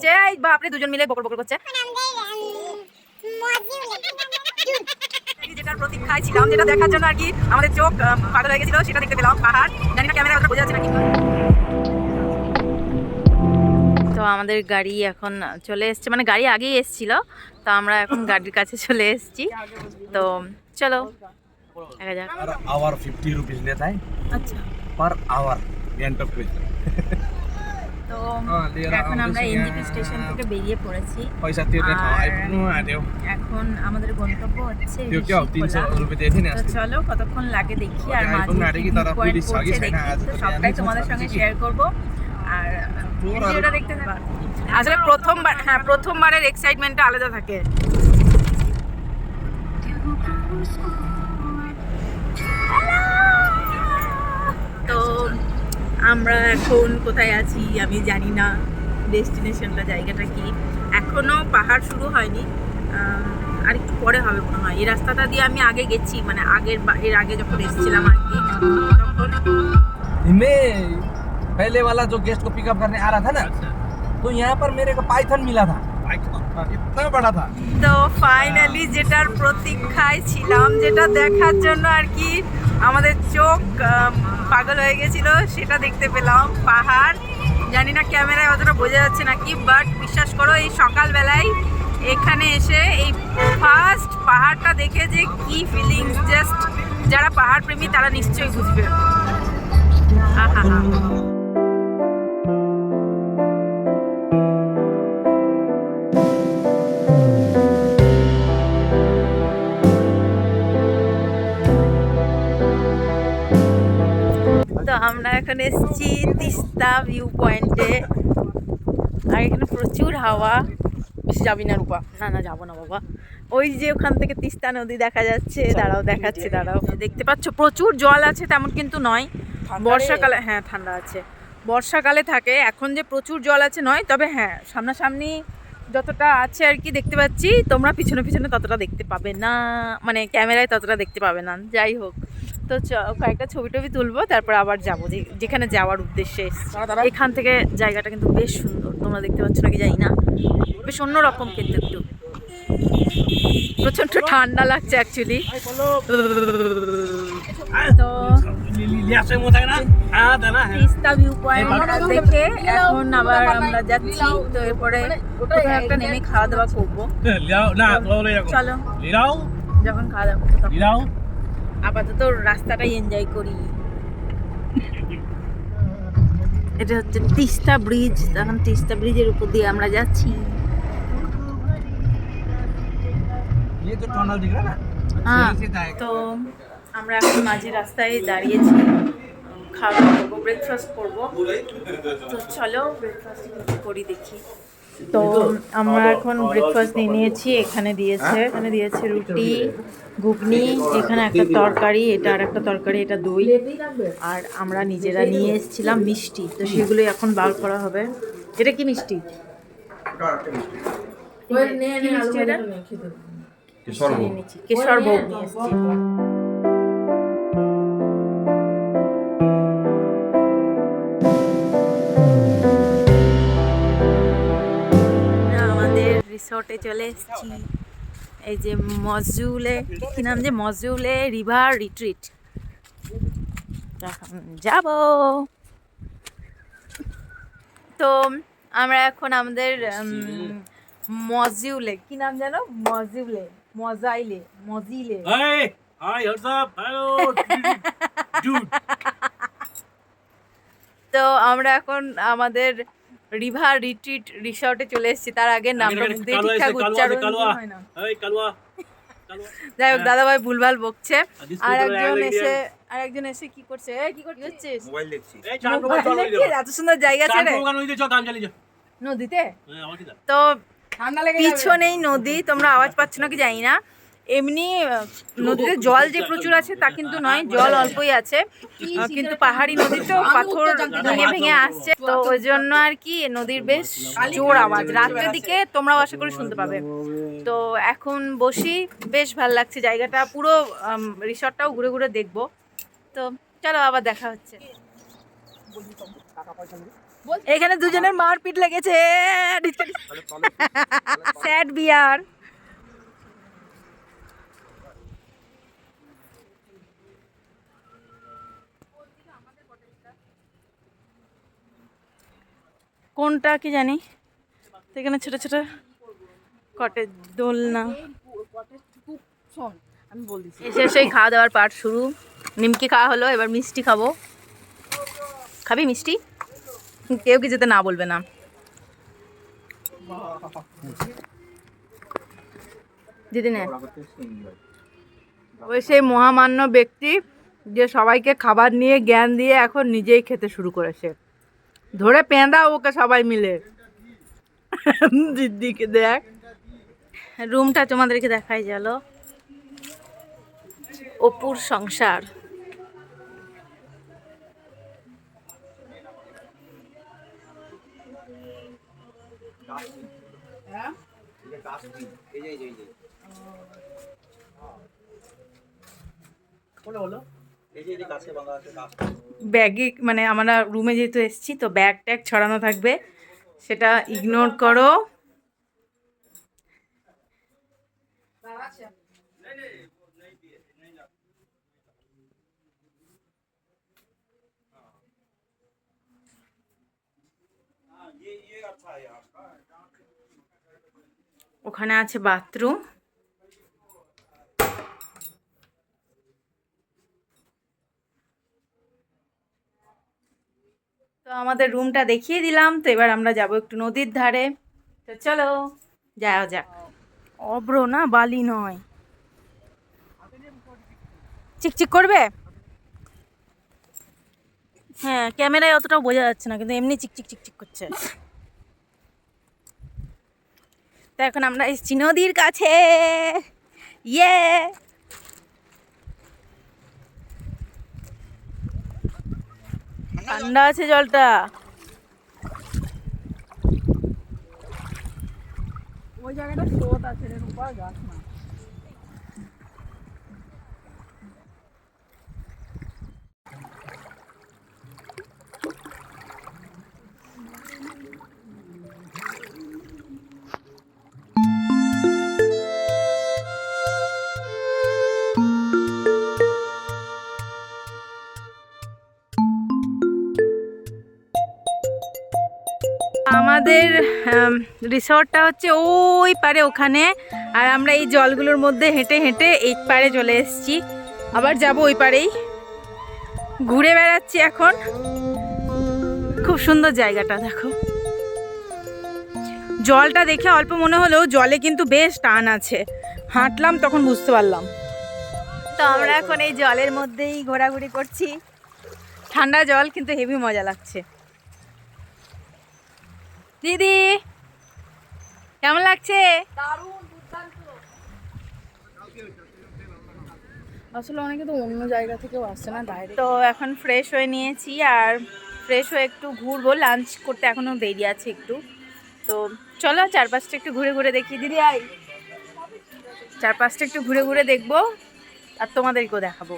এসছে। এই বাপরে, দুজন মিলে বকর বকর করছে। যেটার প্রতীক্ষায় ছিলাম, যেটা দেখার জন্য আর কি আমাদের চোখ পাগল হয়ে গেছিল, সেটা দেখতে পেলাম। পাহাড়, জানি না ক্যামেরা বোঝা যাচ্ছে নাকি। তো আমাদের গাড়ি এখন চলে এসছে, মানে গাড়ি আগেই এসছিল, তো আমরা এখন গাড়ির কাছে চলে এসেছি। তো চলো দেখা যাক। पर आवर 50 रुपीस लेता है। আচ্ছা, पर आवर गैंगटॉक पे তো এখন আমরা এনজিপি স্টেশন থেকে বেরিয়ে পড়েছি। पैसा तिर्ने ठाउँ আর आइपुग्नु आँट्यो। এখন আমাদের গন্তব্য হচ্ছে त्यो क्या हो 300 रुपैयाँ दिएको थियो नि তো अस्ति। চলো কতক্ষণ লাগে দেখি, আর আগে মাঝে আইফোন আরে কি কি তারা পয়েন্ট পুলিশ পড়ছে আগে দেখি, আজ তো তো সবটাই জানি তোমাদের সব সঙ্গে কিছু। শেয়ার করব। আর তোর আর- ভিডিওটা দেখতে থাকো। আসলে প্রথমবার, হ্যাঁ প্রথমবারের এক্সাইটমেন্টটা আলাদা থাকে। তো আমরা এখন কোথায় আছি আমি জানি না, ডেস্টিনেশনটা জায়গাটা কি। এখনো পাহাড় শুরু হয়নি, আর একটু পরে হবে মনে হয়। এই রাস্তাটা দিয়ে আমি আগে গেছি, মানে এর আগে যখন এসেছিলাম আর কি, তখন मैं पहले वाला जो गेस्ट को पिकअप करने आ रहा था ना, तो यहाँ पर मेरे को पाइथन मिला था। इतना बड़ा था। তো ফাইনালি যেটার প্রতীক্ষায় ছিলাম, যেটা দেখার জন্য আর কি আমাদের চোখ পাগল হয়ে গেছিল, সেটা দেখতে পেলাম। পাহাড়, জানি না ক্যামেরায় অতটা বোঝা যাচ্ছে নাকি, বাট বিশ্বাস করো এই সকালবেলায় এখানে এসে এই ফার্স্ট পাহাড়টা দেখে যে কি ফিলিংস, জাস্ট যারা পাহাড় প্রেমী তারা নিশ্চয়ই বুঝবে। আহা হা। তো আমরা এখন এসেছি তিস্তা ভিউ পয়েন্টে, আর এখানে প্রচুর হাওয়া। বেশি যাবি না রূপা? না না, যাবো না বাবা। ওই যে ওখান থেকে তিস্তা নদী দেখা যাচ্ছে, দাঁড়াও দেখাচ্ছি, দাঁড়াও। দেখতে পাচ্ছ প্রচুর জল আছে তেমন কিন্তু নয়। বর্ষাকালে, হ্যাঁ ঠান্ডা আছে, বর্ষাকালে থাকে। এখন যে প্রচুর জল আছে নয়, তবে হ্যাঁ সামনাসামনি যতটা আছে আর কি দেখতে পাচ্ছি, তোমরা পিছনে পিছনে ততটা দেখতে পাবে না, মানে ক্যামেরায় ততটা দেখতে পাবে না। যাই হোক, তো কয়েকটা ছবি টবি তুলবো, তারপর আবার যাবো যেখানে যাওয়ার উদ্দেশ্যে এসেছি। এখান থেকে জায়গাটা কিন্তু বেশ সুন্দর, তোমরা দেখতে পাচ্ছ নাকি জানি না, বেশ অন্যরকম কিন্তু একটু। প্রচন্ড ঠান্ডা লাগছে অ্যাকচুয়ালি। তো তিস্তা ভিউ পয়েন্ট দেখে এখন আবার আমরা যাচ্ছি। তো এরপরে কোথাও একটা নেমে খাওয়া দাওয়া করবো। চলো, যখন খাওয়া দাওয়া করবো তখন। আপাতত রাস্তাটাই এনজয় করি। এটা হচ্ছে তিস্তা ব্রিজ, তখন তিস্তা ব্রিজের উপর দিয়ে আমরা যাচ্ছি। ये जो टनल दिख रहा है ना, হ্যাঁ, यहीं से जाएगा। তো আমরা এখন মাঝে রাস্তায় দাঁড়িয়েছি, খাওয়া দাওয়া করবো, ব্রেকফাস্ট করবো। তো চলো ব্রেকফাস্ট করি দেখি। তো আমরা এখন ব্রেকফাস্ট নিয়েছি। এখানে দিয়েছে রুটি, ঘুগনি, এখানে একটা তরকারি, এটা আর একটা তরকারি, এটা দই, আর আমরা নিজেরা নিয়ে এসেছিলাম মিষ্টি। তো সেগুলোই এখন বার করা হবে। এটা কি মিষ্টি? কি মিষ্টি এটা? নিয়ে নিচ্ছি, কেশর ভোগ নিয়ে এসেছি। আমাদের রিসর্টে চলে এসেছি। এই যে মজুলে, কি নাম যে, মজুলে রিভার রিট্রিট। এখন যাব। তো আমরা এখন আমাদের মজিউলে, কি নাম জানো, মজিউলে, মজিলে। Hi, what's up? Hello, dude. তো আমরা এখন আমাদের রিভার রিট্রিট রিসর্টে চলে এসেছি। তার আগে নামটা মুখে ঠিকঠাক উচ্চারণ হয় না। যাই হোক, দাদা ভাই ভুলভাল বকছে। আর একজন এসে কি করছে? কি করছিস? মোবাইল দেখছি। এত সুন্দর জায়গা ছেড়ে নদীতে। তো পিছনেই নদী, তোমরা আওয়াজ পাচ্ছ নাকি জানি না। এমনি নদীতে জল যে প্রচুর আছে তা কিন্তু নয়, জল অল্পই আছে, কিন্তু পাহাড়ি নদী তো পাথর ভেঙে ভেঙে আসছে, তো ওই জন্য আর কি নদীর বেশ জোর আওয়াজ। রাতের দিকে তোমরাও আশা করি শুনতে পাবে। তো এখন বসি, বেশ ভালো লাগছে জায়গাটা, পুরো রিসর্টটাও ঘুরে ঘুরে দেখবো। তো চলো আবার দেখা হচ্ছে। এখানে দুজনের মারপিট লেগেছে। স্যাড বিয়ার। কোনটা কি জানি, এখানে ছোট ছোট কটেজ দোলনা। এসে সেই খাওয়া দাওয়ার পার্ট শুরু। নিমকি খাওয়া হলো, এবার মিষ্টি খাবো। খাবি মিষ্টি? কেউ কিছুতে না বলবে না। দিদি না, ওই সেই মহামান্য ব্যক্তি যে সবাইকে খাবার নিয়ে জ্ঞান দিয়ে এখন নিজেই খেতে শুরু করেছে। ধরে পেঁদা ওকে সবাই মিলে। দিদিকে দেখ, রুমটা তোমাদেরকে দেখাই গেল। অপুর সংসার। ব্যাগে মানে আমরা রুমে যেহেতু এসেছি তো ব্যাগ ট্যাগ ছড়ানো থাকবে, সেটা ইগনোর করো। ওখানে আছে বাথরুম। তো আমাদের রুমটা দেখিয়ে দিলাম, তো এবার আমরা যাব একটু নদীর ধারে। তো চলো যাওয়া যাক। অব্র না, বালি নয়। চিকচিক করবে? হ্যাঁ, ক্যামেরায় অতটাও বোঝা যাচ্ছে না, কিন্তু এমনি চিকচিক চিকচিক করছে। তো এখন আমরা এসেছি নদীর কাছে। ইয়ে, ঠান্ডা আছে জলটা। ওই জায়গাটা স্রোত আছে রে রূপা, গাছ না। আমাদের রিসর্টটা হচ্ছে ওই পারে ওখানে, আর আমরা এই জলগুলোর মধ্যে হেঁটে হেঁটে এই পারে চলে এসেছি। আবার যাব ওই পারেই, ঘুরে বেড়াচ্ছি এখন। খুব সুন্দর জায়গাটা দেখো। জলটা দেখে অল্প মনে হলেও জলে কিন্তু বেশ টান আছে। হাঁটলাম তখন বুঝতে পারলাম। তো আমরা এখন এই জলের মধ্যেই ঘোরাঘুরি করছি। ঠান্ডা জল, কিন্তু হেভি মজা লাগছে। দিদি কেমন লাগছে? আসলে অনেকে তো অন্য জায়গা থেকেও আসছে না ডাইরেক্ট। তো এখন ফ্রেশ হয়ে নিয়েছি, আর ফ্রেশ হয়ে একটু ঘুরবো। লাঞ্চ করতে এখনও দেরি আছে একটু। তো চলো চারপাশটা একটু ঘুরে ঘুরে দেখি। দিদি আয়, চারপাশটা একটু ঘুরে ঘুরে দেখবো আর তোমাদেরকেও দেখাবো।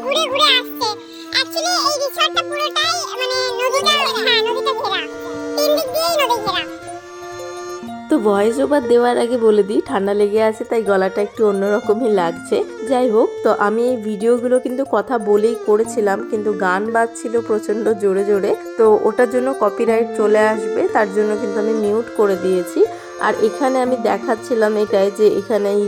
ঘুরে ঘুরে আসছে। অ্যাকচুয়ালি এই রিসর্টটা পুরোটাই মানে নদীটা, হ্যাঁ নদীটা ঘেরা, তিন দিক দিয়েই নদী ঘেরা। তো ভয়েস ওভার দেওয়ার আগে বলে দিই, ঠান্ডা লেগে আছে তাই গলাটা একটু অন্যরকমই লাগছে। যাই হোক, তো আমি এই ভিডিওগুলো কিন্তু কথা বলেই করেছিলাম, কিন্তু গান বাজছিল প্রচণ্ড জোরে জোরে, তো ওটার জন্য কপিরাইট চলে আসবে, তার জন্য কিন্তু আমি মিউট করে দিয়েছি। আর এখানে আমি দেখাচ্ছিলাম এটাই যে এখানে এই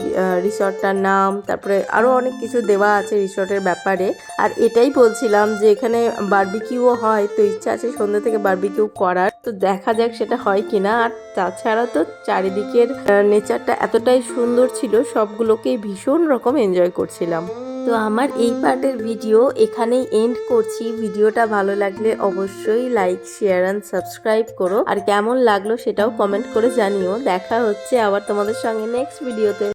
রিসর্টটার নাম, তারপরে আরও অনেক কিছু দেওয়া আছে রিসর্টের ব্যাপারে। আর এটাই বলছিলাম যে এখানে বারবিকিউও হয়, তো ইচ্ছা আছে সন্ধ্যা থেকে বারবিকিউ করার, তো দেখা যাক সেটা হয় কিনা। আর তাছাড়া তো চারিদিকের নেচারটা এতটাই সুন্দর ছিল, সবগুলোকেই ভীষণ রকম এনজয় করছিলাম। তো আমার এই পার্টের ভিডিও এখানেই এন্ড করছি। ভিডিওটা ভালো লাগলে অবশ্যই লাইক, শেয়ার অ্যান্ড সাবস্ক্রাইব করো। আর কেমন লাগলো সেটাও কমেন্ট করে জানিও। দেখা হচ্ছে আবার তোমাদের সঙ্গে নেক্সট ভিডিওতে।